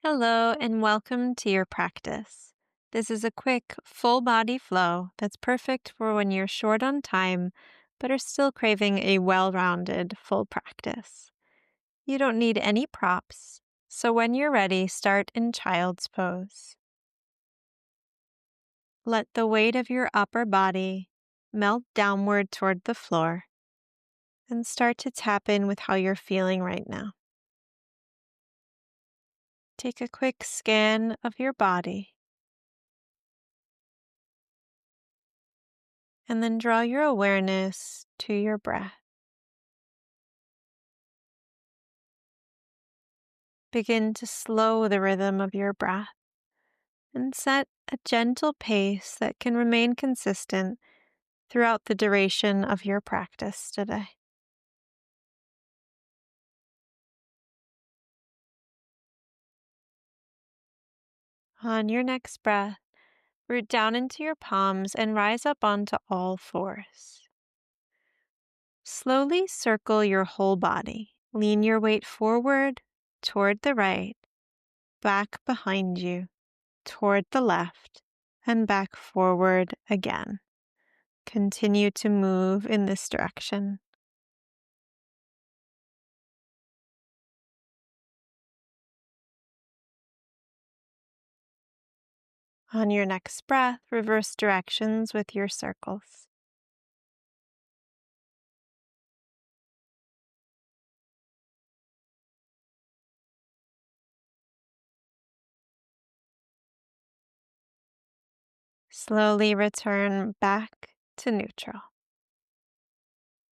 Hello, and welcome to your practice. This is a quick, full body flow that's perfect for when you're short on time but are still craving a well rounded, full practice. You don't need any props, so when you're ready, start in child's pose. Let the weight of your upper body melt downward toward the floor and start to tap in with how you're feeling right now. Take a quick scan of your body. And then draw your awareness to your breath. Begin to slow the rhythm of your breath and set a gentle pace that can remain consistent throughout the duration of your practice today. On your next breath, root down into your palms and rise up onto all fours. Slowly circle your whole body. Lean your weight forward, toward the right, back behind you, toward the left, and back forward again. Continue to move in this direction. On your next breath, reverse directions with your circles. Slowly return back to neutral.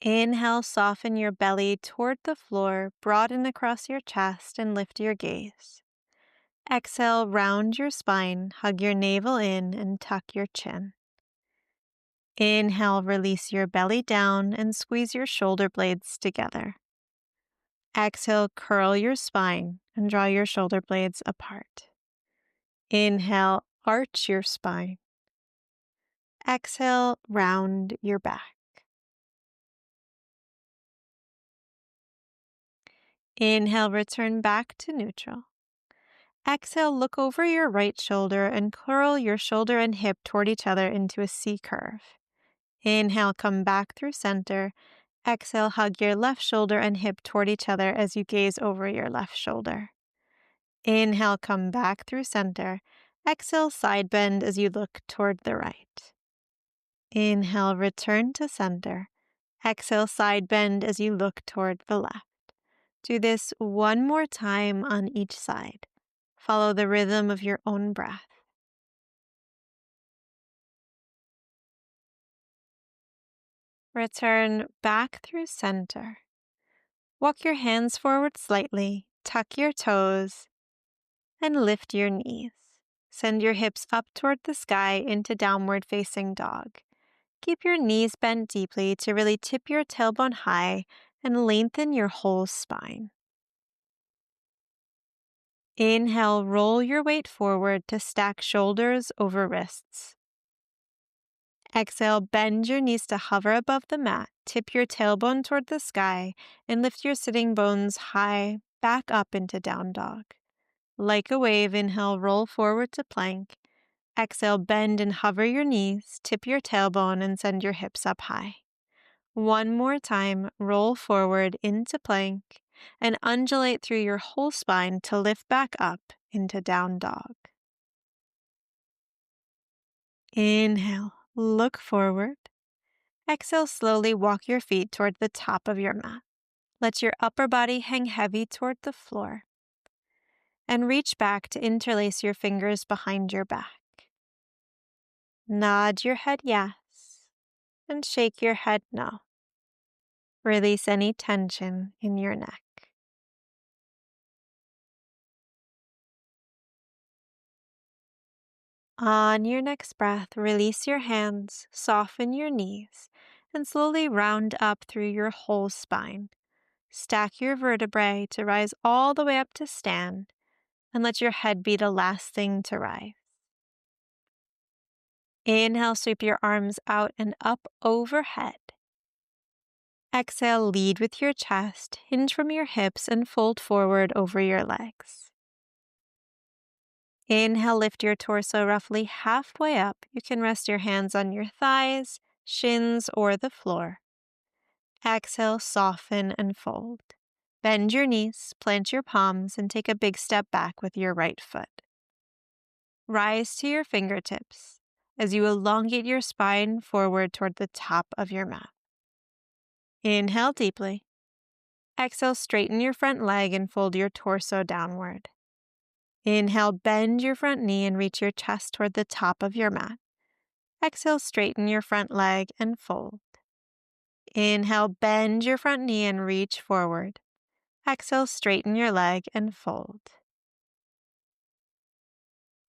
Inhale, soften your belly toward the floor, broaden across your chest, and lift your gaze. Exhale, round your spine, hug your navel in, and tuck your chin. Inhale, release your belly down and squeeze your shoulder blades together. Exhale, curl your spine and draw your shoulder blades apart. Inhale, arch your spine. Exhale, round your back. Inhale, return back to neutral. Exhale, look over your right shoulder and curl your shoulder and hip toward each other into a C curve. Inhale, come back through center. Exhale, hug your left shoulder and hip toward each other as you gaze over your left shoulder. Inhale, come back through center. Exhale, side bend as you look toward the right. Inhale, return to center. Exhale, side bend as you look toward the left. Do this one more time on each side. Follow the rhythm of your own breath. Return back through center. Walk your hands forward slightly, tuck your toes, and lift your knees. Send your hips up toward the sky into downward facing dog. Keep your knees bent deeply to really tip your tailbone high and lengthen your whole spine. Inhale, roll your weight forward to stack shoulders over wrists. Exhale, bend your knees to hover above the mat, tip your tailbone toward the sky, and lift your sitting bones high back up into down dog. Like a wave, inhale, roll forward to plank. Exhale, bend and hover your knees, tip your tailbone, and send your hips up high. One more time, roll forward into plank and undulate through your whole spine to lift back up into down dog. Inhale, look forward. Exhale, slowly walk your feet toward the top of your mat. Let your upper body hang heavy toward the floor. And reach back to interlace your fingers behind your back. Nod your head yes, and shake your head no. Release any tension in your neck. On your next breath, release your hands, soften your knees, and slowly round up through your whole spine. Stack your vertebrae to rise all the way up to stand, and let your head be the last thing to rise. Inhale, sweep your arms out and up overhead. Exhale, lead with your chest, hinge from your hips, and fold forward over your legs. Inhale, lift your torso roughly halfway up. You can rest your hands on your thighs, shins, or the floor. Exhale, soften and fold. Bend your knees, plant your palms, and take a big step back with your right foot. Rise to your fingertips as you elongate your spine forward toward the top of your mat. Inhale deeply. Exhale, straighten your front leg and fold your torso downward. Inhale, bend your front knee and reach your chest toward the top of your mat. Exhale, straighten your front leg and fold. Inhale, bend your front knee and reach forward. Exhale, straighten your leg and fold.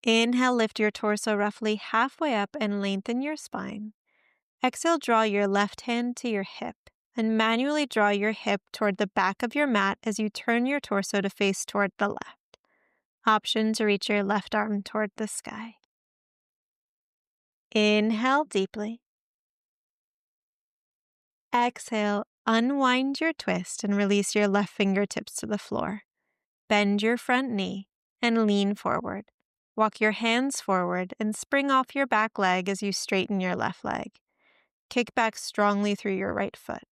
Inhale, lift your torso roughly halfway up and lengthen your spine. Exhale, draw your left hand to your hip and manually draw your hip toward the back of your mat as you turn your torso to face toward the left. Option to reach your left arm toward the sky. Inhale deeply. Exhale, unwind your twist and release your left fingertips to the floor. Bend your front knee and lean forward. Walk your hands forward and spring off your back leg as you straighten your left leg. Kick back strongly through your right foot.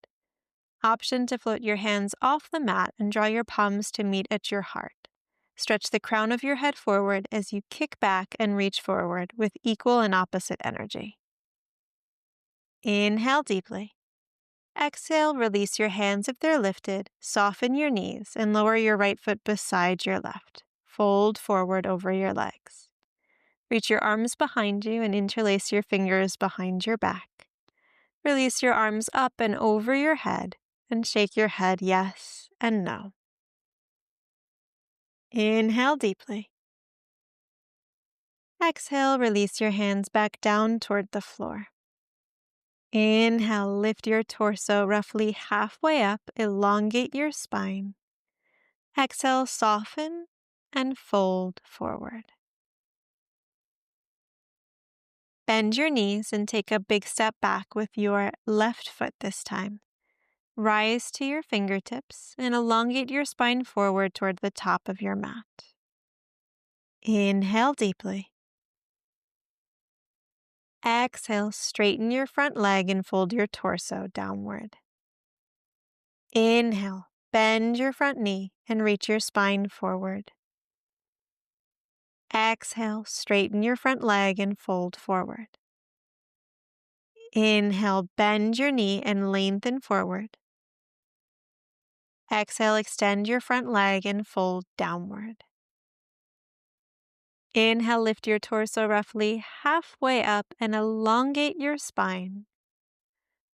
Option to float your hands off the mat and draw your palms to meet at your heart. Stretch the crown of your head forward as you kick back and reach forward with equal and opposite energy. Inhale deeply. Exhale, release your hands if they're lifted, soften your knees, and lower your right foot beside your left. Fold forward over your legs. Reach your arms behind you and interlace your fingers behind your back. Release your arms up and over your head and shake your head yes and no. Inhale deeply. Exhale, release your hands back down toward the floor. Inhale, lift your torso roughly halfway up, elongate your spine. Exhale, soften and fold forward. Bend your knees and take a big step back with your left foot this time. Rise to your fingertips and elongate your spine forward toward the top of your mat. Inhale deeply. Exhale, straighten your front leg and fold your torso downward. Inhale, bend your front knee and reach your spine forward. Exhale, straighten your front leg and fold forward. Inhale, bend your knee and lengthen forward. Exhale, extend your front leg and fold downward. Inhale, lift your torso roughly halfway up and elongate your spine.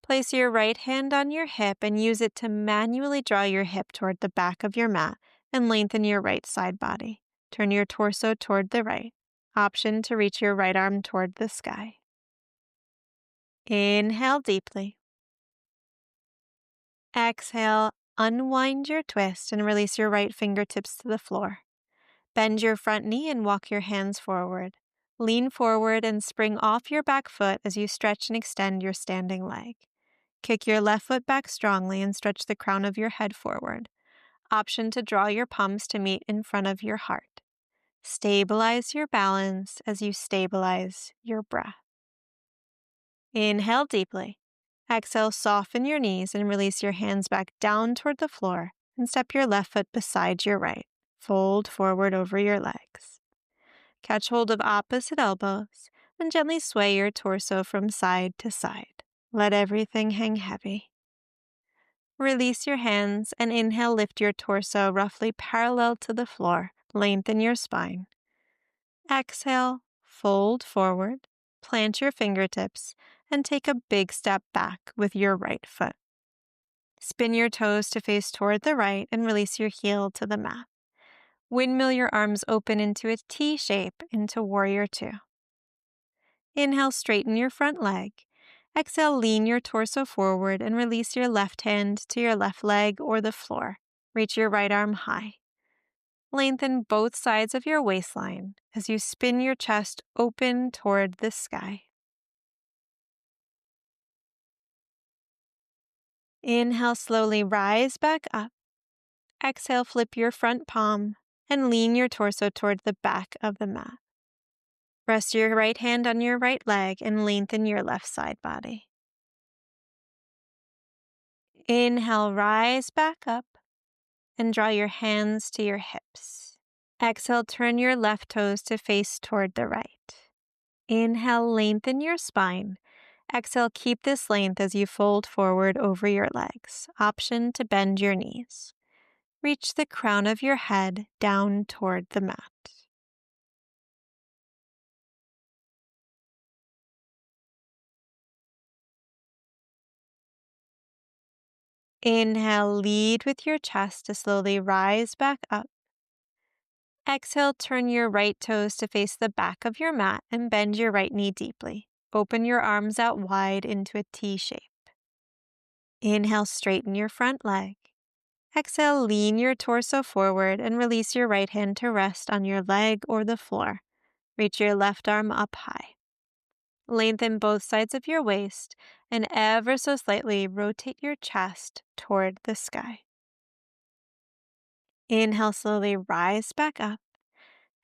Place your right hand on your hip and use it to manually draw your hip toward the back of your mat and lengthen your right side body. Turn your torso toward the right. Option to reach your right arm toward the sky. Inhale deeply. Exhale, unwind your twist and release your right fingertips to the floor. Bend your front knee and walk your hands forward. Lean forward and spring off your back foot as you stretch and extend your standing leg. Kick your left foot back strongly and stretch the crown of your head forward. Option to draw your palms to meet in front of your heart. Stabilize your balance as you stabilize your breath. Inhale deeply. Exhale, soften your knees and release your hands back down toward the floor and step your left foot beside your right. Fold forward over your legs. Catch hold of opposite elbows and gently sway your torso from side to side. Let everything hang heavy. Release your hands and inhale, lift your torso roughly parallel to the floor. Lengthen your spine. Exhale, fold forward, plant your fingertips, and take a big step back with your right foot. Spin your toes to face toward the right and release your heel to the mat. Windmill your arms open into a T shape into Warrior Two. Inhale, straighten your front leg. Exhale, lean your torso forward and release your left hand to your left leg or the floor. Reach your right arm high. Lengthen both sides of your waistline as you spin your chest open toward the sky. Inhale, slowly rise back up. Exhale, flip your front palm and lean your torso toward the back of the mat. Rest your right hand on your right leg and lengthen your left side body. Inhale, rise back up and draw your hands to your hips. Exhale, turn your left toes to face toward the right. Inhale, lengthen your spine. Exhale, keep this length as you fold forward over your legs. Option to bend your knees. Reach the crown of your head down toward the mat. Inhale, lead with your chest to slowly rise back up. Exhale, turn your right toes to face the back of your mat and bend your right knee deeply. Open your arms out wide into a T shape. Inhale, straighten your front leg. Exhale, lean your torso forward and release your right hand to rest on your leg or the floor. Reach your left arm up high. Lengthen both sides of your waist and ever so slightly rotate your chest toward the sky. Inhale, slowly rise back up.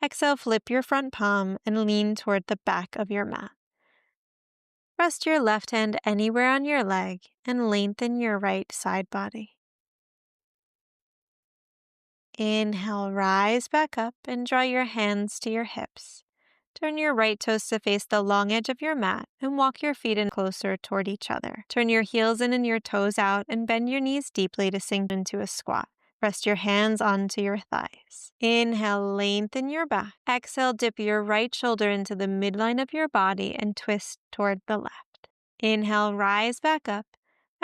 Exhale, flip your front palm and lean toward the back of your mat. Rest your left hand anywhere on your leg and lengthen your right side body. Inhale, rise back up and draw your hands to your hips. Turn your right toes to face the long edge of your mat and walk your feet in closer toward each other. Turn your heels in and your toes out and bend your knees deeply to sink into a squat. Rest your hands onto your thighs. Inhale, lengthen your back. Exhale, dip your right shoulder into the midline of your body and twist toward the left. Inhale, rise back up.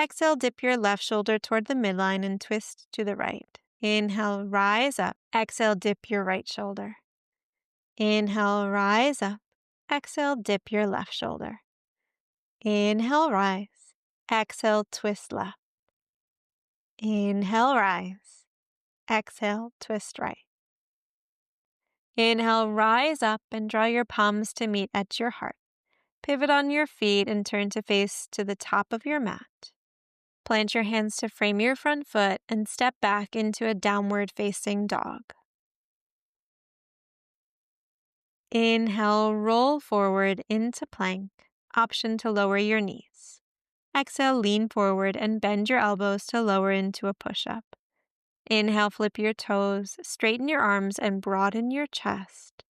Exhale, dip your left shoulder toward the midline and twist to the right. Inhale, rise up. Exhale, dip your right shoulder. Inhale, rise up. Exhale, dip your left shoulder. Inhale, rise. Exhale, twist left. Inhale, rise. Exhale, twist right. Inhale, rise up and draw your palms to meet at your heart. Pivot on your feet and turn to face to the top of your mat. Plant your hands to frame your front foot and step back into a downward facing dog. Inhale, roll forward into plank. Option to lower your knees. Exhale, lean forward and bend your elbows to lower into a push-up. Inhale, flip your toes, straighten your arms and broaden your chest.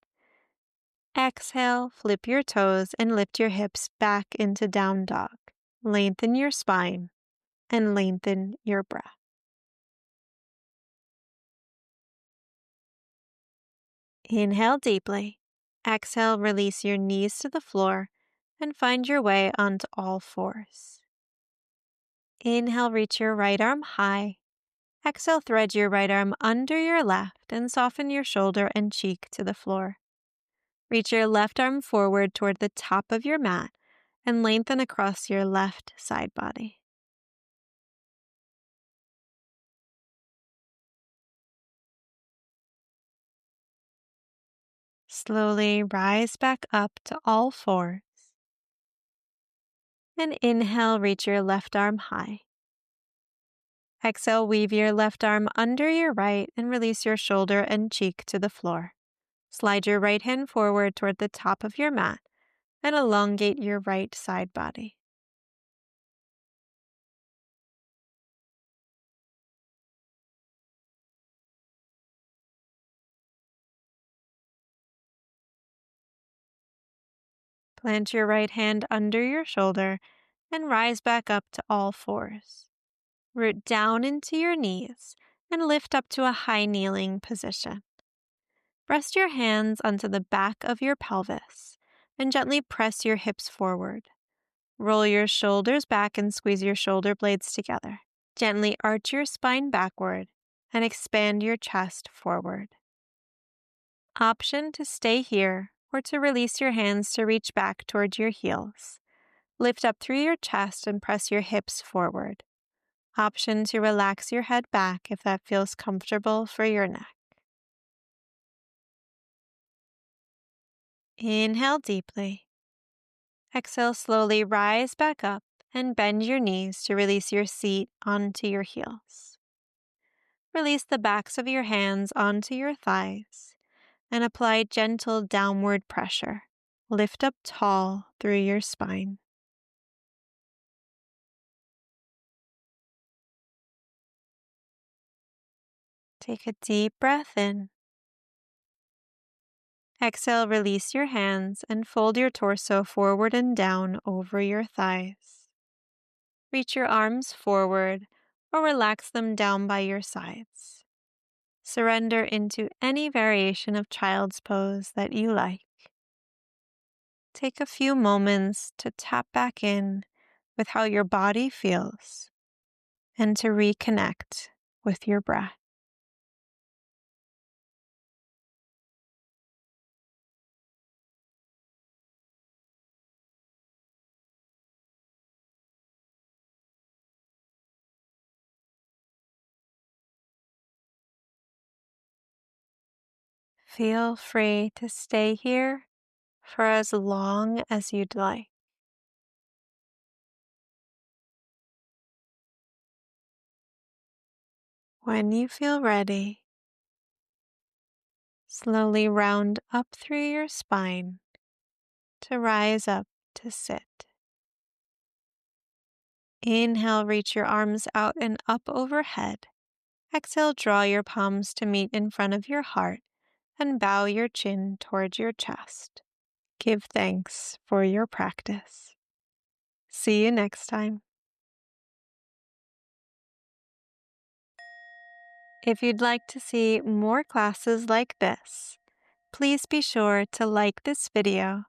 Exhale, flip your toes and lift your hips back into down dog. Lengthen your spine and lengthen your breath. Inhale deeply. Exhale, release your knees to the floor and find your way onto all fours. Inhale, reach your right arm high. Exhale, thread your right arm under your left and soften your shoulder and cheek to the floor. Reach your left arm forward toward the top of your mat and lengthen across your left side body. Slowly rise back up to all fours. And inhale, reach your left arm high. Exhale, weave your left arm under your right and release your shoulder and cheek to the floor. Slide your right hand forward toward the top of your mat and elongate your right side body. Plant your right hand under your shoulder and rise back up to all fours. Root down into your knees and lift up to a high kneeling position. Rest your hands onto the back of your pelvis and gently press your hips forward. Roll your shoulders back and squeeze your shoulder blades together. Gently arch your spine backward and expand your chest forward. Option to stay here or to release your hands to reach back towards your heels. Lift up through your chest and press your hips forward. Option to relax your head back if that feels comfortable for your neck. Inhale deeply. Exhale, slowly rise back up and bend your knees to release your seat onto your heels. Release the backs of your hands onto your thighs and apply gentle downward pressure Lift up tall through your spine. Take a deep breath in. Exhale, release your hands and fold your torso forward and down over your thighs. Reach your arms forward or relax them down by your sides. Surrender into any variation of child's pose that you like. Take a few moments to tap back in with how your body feels and to reconnect with your breath. Feel free to stay here for as long as you'd like. When you feel ready, slowly round up through your spine to rise up to sit. Inhale, reach your arms out and up overhead. Exhale, draw your palms to meet in front of your heart and bow your chin towards your chest. Give thanks for your practice. See you next time. If you'd like to see more classes like this, please be sure to like this video,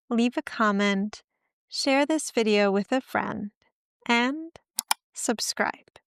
leave a comment, share this video with a friend, and subscribe.